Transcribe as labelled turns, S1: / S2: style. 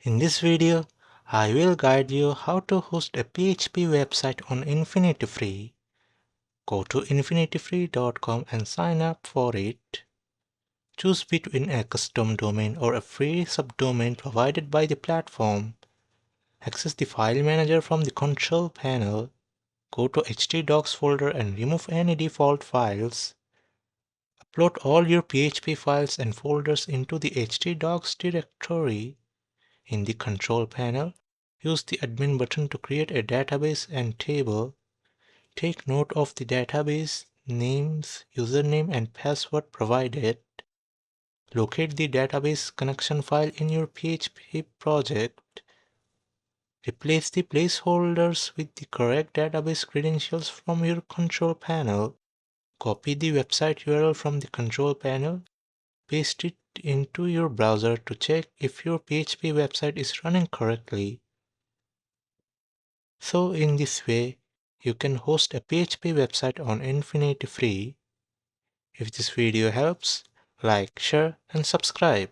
S1: In this video, I will guide you how to host a PHP website on InfinityFree. Go to infinityfree.com and sign up for it. Choose between a custom domain or a free subdomain provided by the platform. Access the file manager from the control panel. Go to htdocs folder and remove any default files. Upload all your PHP files and folders into the htdocs directory. In the control panel, use the admin button to create a database and table. Take note of the database names, username and password provided. Locate the database connection file in your PHP project. Replace the placeholders with the correct database credentials from your control panel. Copy the website URL from the control panel. Paste it into your browser to check if your PHP website is running correctly. So in this way, you can host a PHP website on InfinityFree. If this video helps, like, share and subscribe.